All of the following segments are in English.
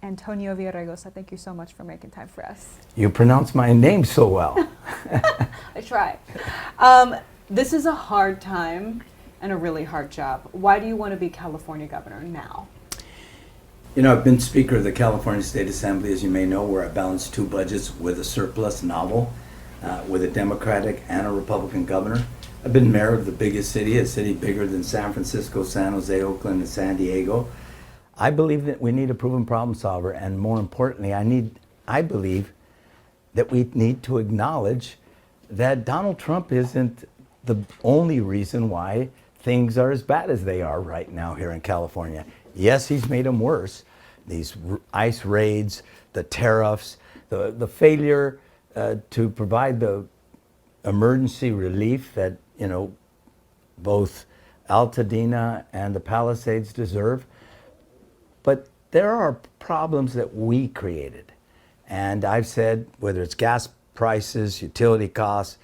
Antonio Villaraigosa, thank you so much for making time for us. You pronounce my name so well. I try. This is a hard time and a really hard job. Why do you want to be California governor now? You know, I've been Speaker of the California State Assembly, as you may know, where I balanced two budgets with a surplus novel, with a Democratic and a Republican governor. I've been mayor of the biggest city, a city bigger than San Francisco, San Jose, Oakland, and San Diego. I believe that we need a proven problem solver, and more importantly, I believe that we need to acknowledge that Donald Trump isn't the only reason why things are as bad as they are right now here in California. Yes, he's made them worse. These ICE raids, the tariffs, the failure to provide the emergency relief that, you know, both Altadena and the Palisades deserve. But there are problems that we created. And I've said, whether it's gas prices, utility costs,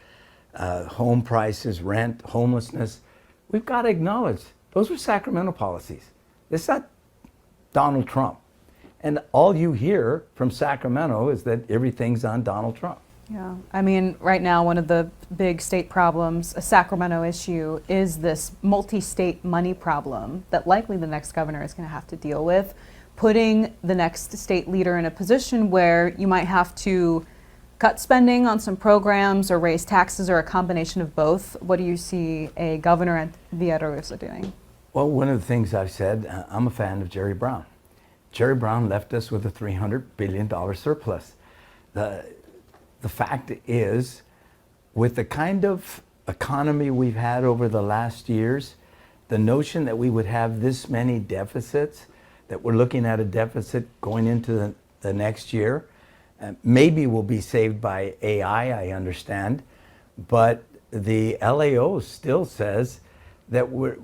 home prices, rent, homelessness, we've got to acknowledge those were Sacramento policies. It's not Donald Trump. And all you hear from Sacramento is that everything's on Donald Trump. Yeah, I mean, right now, one of the big state problems, a Sacramento issue, is this multi-state money problem that likely the next governor is going to have to deal with, putting the next state leader in a position where you might have to cut spending on some programs or raise taxes or a combination of both. What do you see a governor at Villaraigosa doing? Well, one of the things I've said, I'm a fan of Jerry Brown. Jerry Brown left us with a $300 billion surplus. The fact is, with the kind of economy we've had over the last years, the notion that we would have this many deficits, that we're looking at a deficit going into the next year, maybe will be saved by AI, I understand, but the LAO still says that we're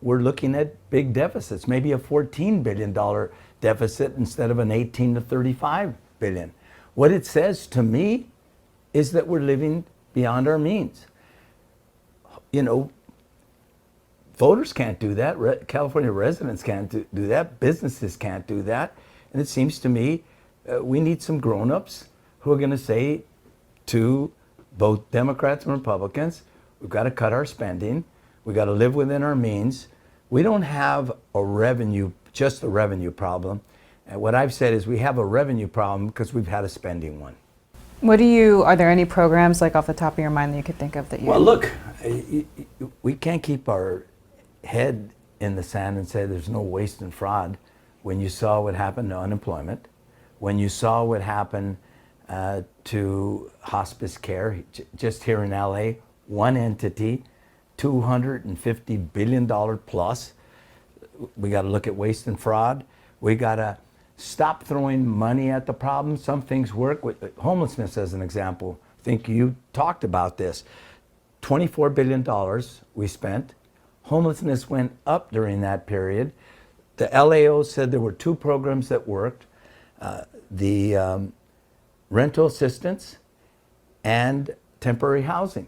looking at big deficits, maybe a $14 billion deficit instead of an 18 to 35 billion. What it says to me is that we're living beyond our means. You know, voters can't do that. California residents can't do that. Businesses can't do that. And it seems to me we need some grown-ups who are going to say to both Democrats and Republicans, we've got to cut our spending. We've got to live within our means. We don't have just a revenue problem. And what I've said is we have a revenue problem because we've had a spending one. Are there any programs, like off the top of your mind, that you could think of that you... Well, look, we can't keep our head in the sand and say there's no waste and fraud when you saw what happened to unemployment, when you saw what happened to hospice care. Just here in LA, one entity, $250 billion plus. We got to look at waste and fraud. We got to stop throwing money at the problem. Some things work. With homelessness, as an example, I think you talked about this. $24 billion we spent. Homelessness went up during that period. The LAO said there were two programs that worked, the rental assistance and temporary housing.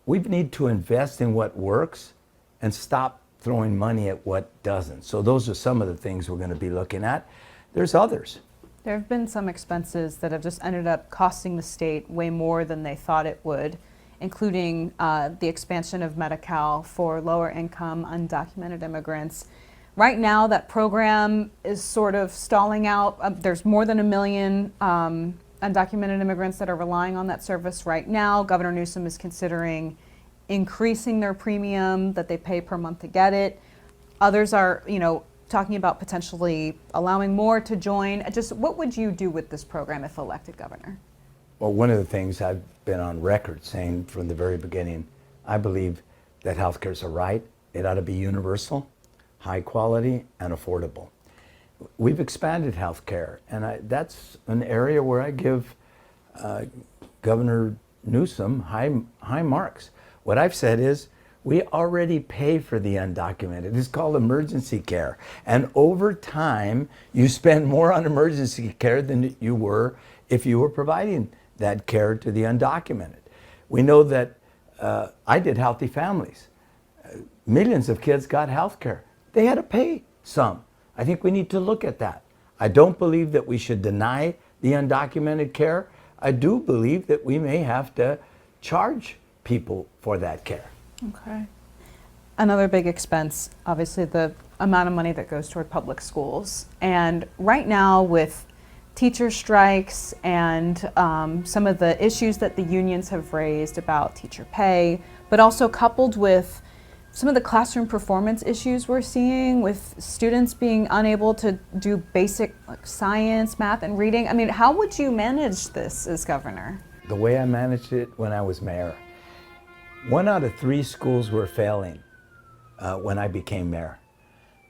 We need to invest in what works and stop throwing money at what doesn't. So those are some of the things we're going to be looking at. There's others. There have been some expenses that have just ended up costing the state way more than they thought it would, including the expansion of Medi-Cal for lower income undocumented immigrants. Right now, that program is sort of stalling out. There's more than 1 million undocumented immigrants that are relying on that service right now. Governor Newsom is considering increasing their premium that they pay per month to get it. Others are, talking about potentially allowing more to join. Just what would you do with this program if elected governor? Well, one of the things I've been on record saying from the very beginning, I believe that healthcare is a right. It ought to be universal, high quality, and affordable. We've expanded healthcare, and that's an area where I give Governor Newsom high marks. What I've said is we already pay for the undocumented. It's called emergency care. And over time, you spend more on emergency care than you were if you were providing that care to the undocumented. We know that I did Healthy Families. Millions of kids got health care. They had to pay some. I think we need to look at that. I don't believe that we should deny the undocumented care. I do believe that we may have to charge people for that care. Okay. Another big expense, obviously, the amount of money that goes toward public schools. And right now, with teacher strikes and some of the issues that the unions have raised about teacher pay, but also coupled with some of the classroom performance issues we're seeing with students being unable to do basic science, math, and reading. I mean, how would you manage this as governor? The way I managed it when I was mayor, 1 out of 3 schools were failing when I became mayor.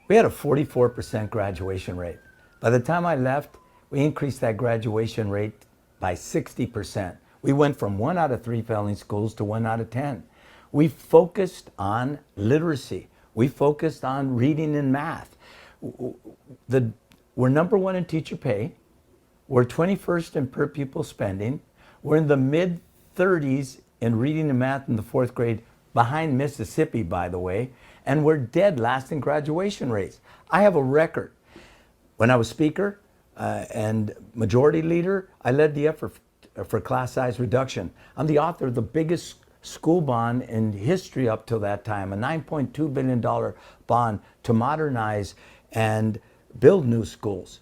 We had a 44% graduation rate. By the time I left, we increased that graduation rate by 60%. We went from 1 out of 3 failing schools to 1 out of 10. We focused on literacy. We focused on reading and math. We're number 1 in teacher pay. We're 21st in per pupil spending. We're in the mid-30s in reading and math in the 4th grade, behind Mississippi, by the way, and we're dead last in graduation rates. I have a record. When I was speaker and majority leader, I led the effort for class size reduction. I'm the author of the biggest school bond in history up till that time, a $9.2 billion bond to modernize and build new schools.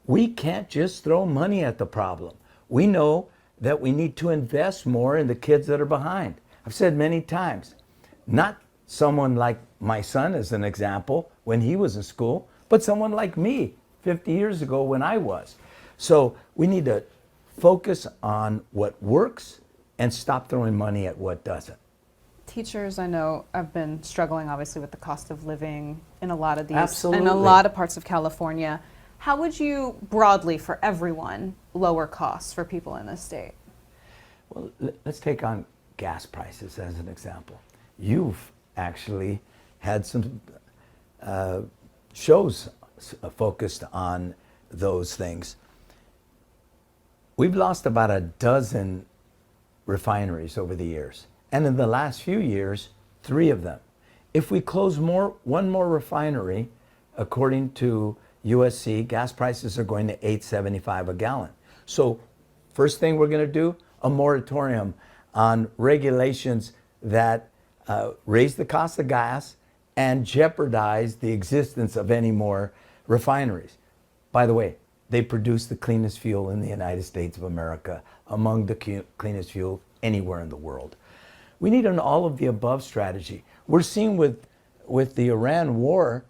We can't just throw money at the problem. We know that we need to invest more in the kids that are behind. I've said many times, not someone like my son as an example when he was in school, but someone like me 50 years ago when I was. So we need to focus on what works and stop throwing money at what doesn't. Teachers, I know, have been struggling obviously with the cost of living in a lot of these, Absolutely. in a lot of parts of California. How would you broadly, for everyone, lower costs for people in this state? Well, let's take on gas prices as an example. You've actually had some shows focused on those things. We've lost about a dozen refineries over the years, and in the last few years, 3 of them. If we close one more refinery, according to USC, gas prices are going to $8.75 a gallon. So first thing we're going to do, a moratorium on regulations that raise the cost of gas and jeopardize the existence of any more refineries. By the way, they produce the cleanest fuel in the United States of America, among the cleanest fuel anywhere in the world. We need an all-of-the-above strategy. We're seeing with the Iran war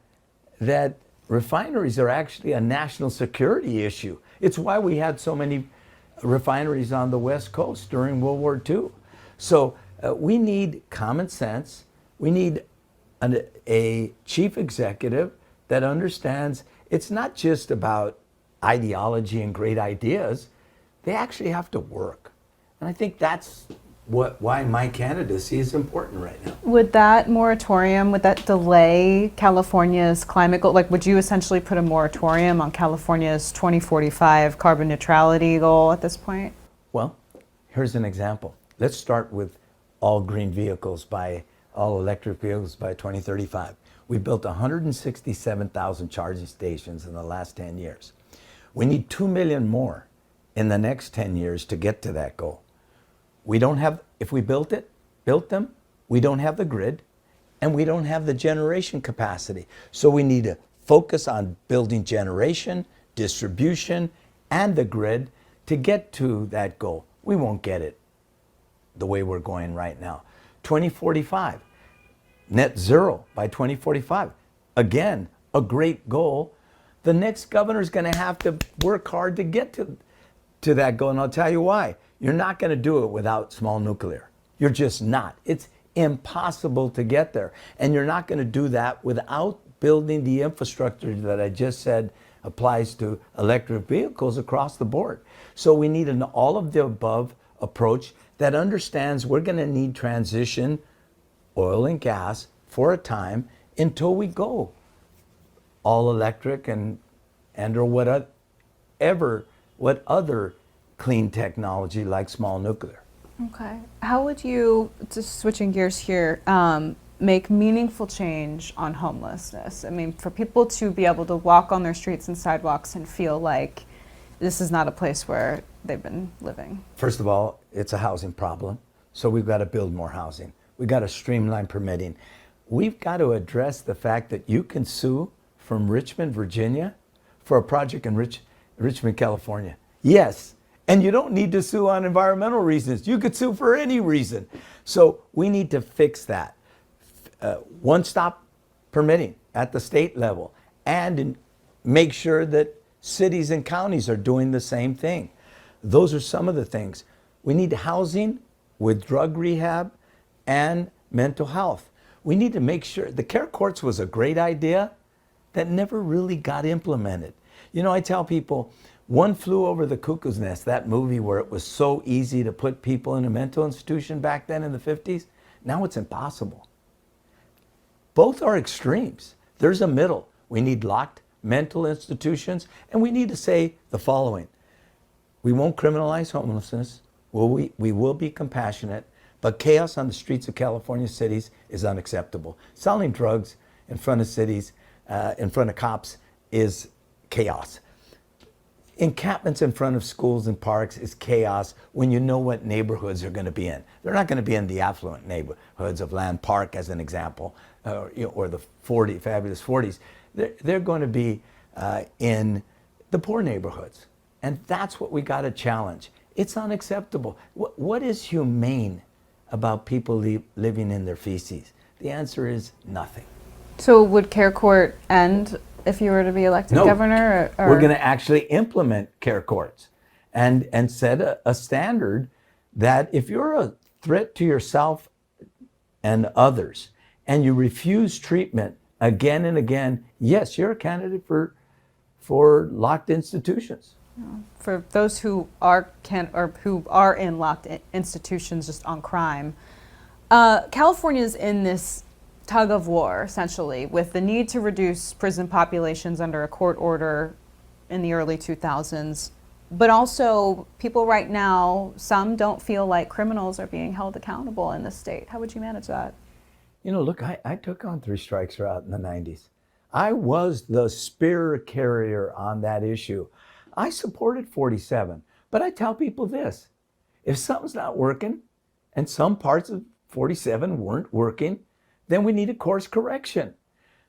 that refineries are actually a national security issue. It's why we had so many refineries on the West Coast during World War II. So we need common sense. We need a chief executive that understands it's not just about ideology and great ideas. They actually have to work. And I think that's why my candidacy is important right now. Would that moratorium, would that delay California's climate goal? Like, would you essentially put a moratorium on California's 2045 carbon neutrality goal at this point? Well, here's an example. Let's start with all green vehicles all electric vehicles by 2035. We built 167,000 charging stations in the last 10 years. We need 2 million more in the next 10 years to get to that goal. We don't have, if we built them, we don't have the grid and we don't have the generation capacity. So we need to focus on building generation, distribution, and the grid to get to that goal. We won't get it the way we're going right now. 2045, net zero by 2045. Again, a great goal. The next governor is going to have to work hard to get to that goal, and I'll tell you why. You're not going to do it without small nuclear. You're just not. It's impossible to get there. And you're not going to do that without building the infrastructure that I just said applies to electric vehicles across the board. So we need an all-of-the-above approach that understands we're going to need transition oil and gas for a time until we go all electric and or what other clean technology like small nuclear. Okay. How would you, just switching gears here, make meaningful change on homelessness? I mean, for people to be able to walk on their streets and sidewalks and feel like this is not a place where they've been living. First of all, it's a housing problem, so we've got to build more housing. We've got to streamline permitting. We've got to address the fact that you can sue from Richmond, Virginia, for a project in Richmond, California. Yes, and you don't need to sue on environmental reasons. You could sue for any reason. So we need to fix that. One-stop permitting at the state level, and make sure that cities and counties are doing the same thing. Those are some of the things. We need housing with drug rehab and mental health. We need to make sure, the care courts was a great idea that never really got implemented. You know, I tell people, One Flew Over the Cuckoo's Nest, that movie where it was so easy to put people in a mental institution back then in the 50s, now it's impossible. Both are extremes. There's a middle. We need locked mental institutions, and we need to say the following. We won't criminalize homelessness. We will be compassionate, but chaos on the streets of California cities is unacceptable. Selling drugs in front of cities, in front of cops, is chaos. Encampments in front of schools and parks is chaos when you know what neighborhoods they're going to be in. They're not going to be in the affluent neighborhoods of Land Park, as an example, or the fabulous 40s. They're going to be in the poor neighborhoods. And that's what we got to challenge. It's unacceptable. What is humane about people living in their feces? The answer is nothing. So would care court end if you were to be elected governor? Or? We're going to actually implement care courts and set a standard that if you're a threat to yourself and others and you refuse treatment again and again, yes, you're a candidate for locked institutions. For those who are in locked institutions just on crime, California is in this tug of war, essentially, with the need to reduce prison populations under a court order in the early 2000s. But also, people right now, some don't feel like criminals are being held accountable in the state. How would you manage that? You know, look, I took on 3 strikes are out in the 90s. I was the spear carrier on that issue. I supported 47, but I tell people this. If something's not working, and some parts of 47 weren't working, then we need a course correction.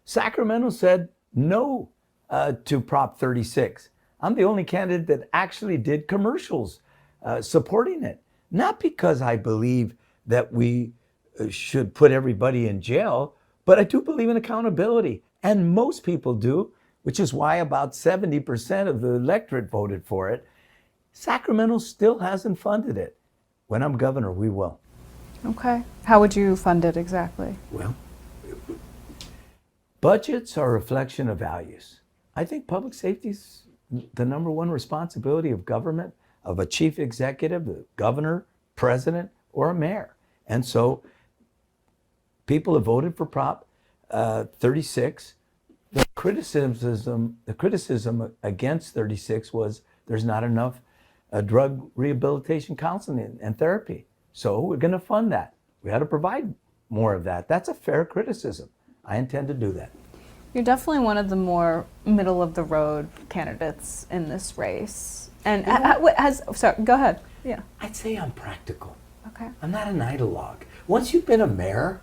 Sacramento said no to Prop 36. I'm the only candidate that actually did commercials supporting it. Not because I believe that we should put everybody in jail, but I do believe in accountability. And most people do, which is why about 70% of the electorate voted for it. Sacramento still hasn't funded it. When I'm governor, we will. Okay. How would you fund it exactly? Well, budgets are a reflection of values. I think public safety is the number one responsibility of government, of a chief executive, the governor, president, or a mayor. And so people have voted for Prop 36. The criticism against 36 was there's not enough drug rehabilitation counseling and therapy. So we're going to fund that. We ought to provide more of that. That's a fair criticism. I intend to do that. You're definitely one of the more middle of the road candidates in this race. And sorry, go ahead. Yeah. I'd say I'm practical. Okay. I'm not an ideologue. Once you've been a mayor,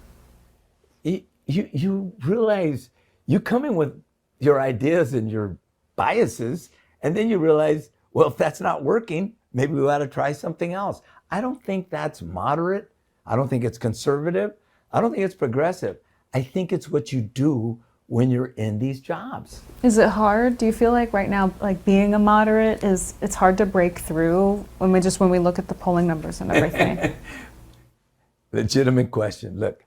you realize you come in with your ideas and your biases, and then you realize, well, if that's not working, maybe we ought to try something else. I don't think that's moderate. I don't think it's conservative. I don't think it's progressive. I think it's what you do when you're in these jobs. Is it hard? Do you feel like right now, like being a moderate it's hard to break through when we look at the polling numbers and everything? Legitimate question. Look,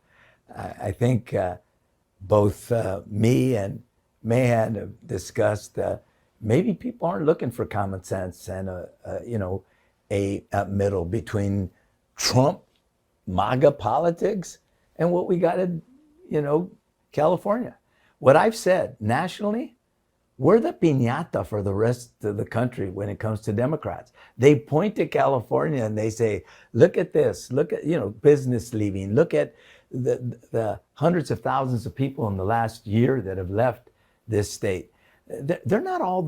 I think both me and Mahan have discussed maybe people aren't looking for common sense and a middle between Trump, MAGA politics, and what we got in, California. What I've said nationally, we're the piñata for the rest of the country when it comes to Democrats. They point to California and they say, look at this, look at, business leaving, look at the hundreds of thousands of people in the last year that have left this state, they're not all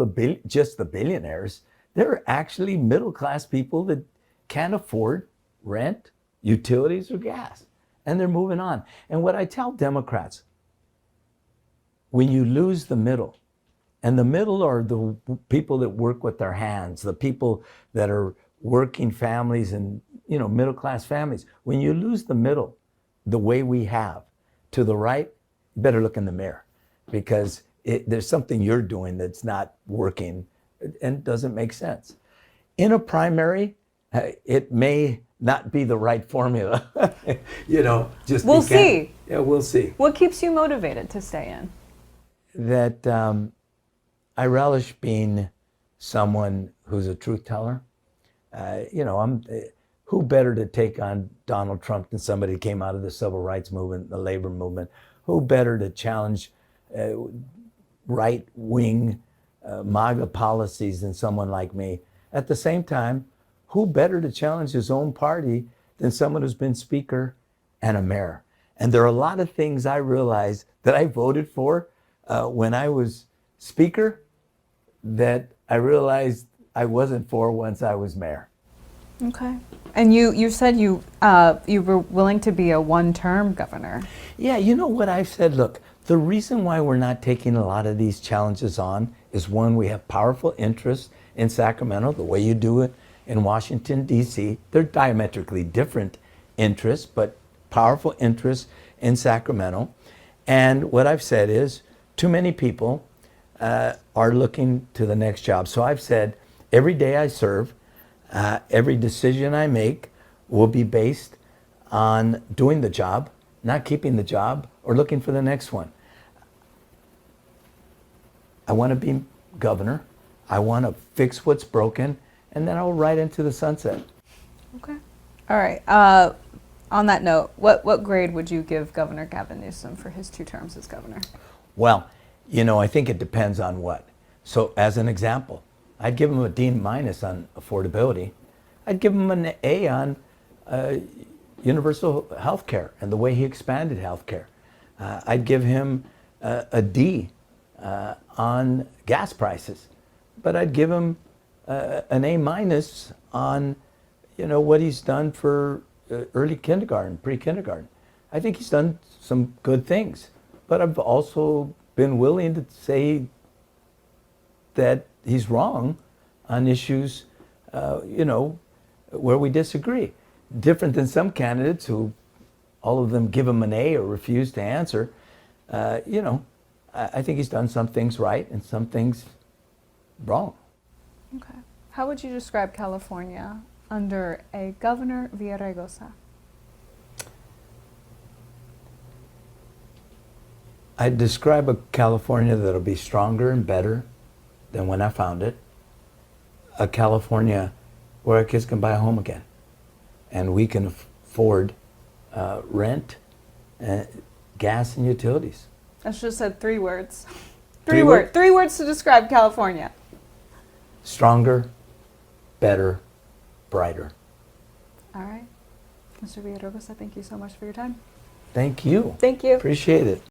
just the billionaires. They're actually middle-class people that can't afford rent, utilities, or gas. And they're moving on. And what I tell Democrats, when you lose the middle, and the middle are the people that work with their hands, the people that are working families and middle-class families. When you lose the middle, the way we have, to the right, you better look in the mirror, because there's something you're doing that's not working and doesn't make sense. In a primary, it may not be the right formula. We'll see. Yeah, we'll see. What keeps you motivated to stay in? That I relish being someone who's a truth teller. Who better to take on Donald Trump than somebody who came out of the civil rights movement, the labor movement? Who better to challenge right-wing MAGA policies than someone like me? At the same time, who better to challenge his own party than someone who's been speaker and a mayor? And there are a lot of things I realized that I voted for when I was speaker that I realized I wasn't for once I was mayor. Okay. And you said you were willing to be a one-term governor. Yeah, you know what I've said? Look, the reason why we're not taking a lot of these challenges on is, one, we have powerful interests in Sacramento, the way you do it in Washington, D.C. They're diametrically different interests, but powerful interests in Sacramento. And what I've said is, too many people are looking to the next job. So I've said, every day I serve, every decision I make will be based on doing the job, not keeping the job or looking for the next one. I want to be governor. I want to fix what's broken, and then I'll ride into the sunset. Okay. All right. On that note, what grade would you give Governor Gavin Newsom for his 2 terms as governor? Well, I think it depends on what. So as an example, I'd give him a D- on affordability. I'd give him an A on universal health care and the way he expanded health care. I'd give him a D on gas prices. But I'd give him an A- on what he's done for early kindergarten, pre-kindergarten. I think he's done some good things. But I've also been willing to say that he's wrong on issues, where we disagree. Different than some candidates who all of them give him an A or refuse to answer. I think he's done some things right and some things wrong. Okay. How would you describe California under a Governor Villaraigosa? I'd describe a California that'll be stronger and better than when I found it. A California where our kids can buy a home again, and we can afford rent, gas, and utilities. I should have said 3 words. Three words? 3 words to describe California. Stronger, better, brighter. All right. Mr. Villaraigosa, thank you so much for your time. Thank you. Thank you. Appreciate it.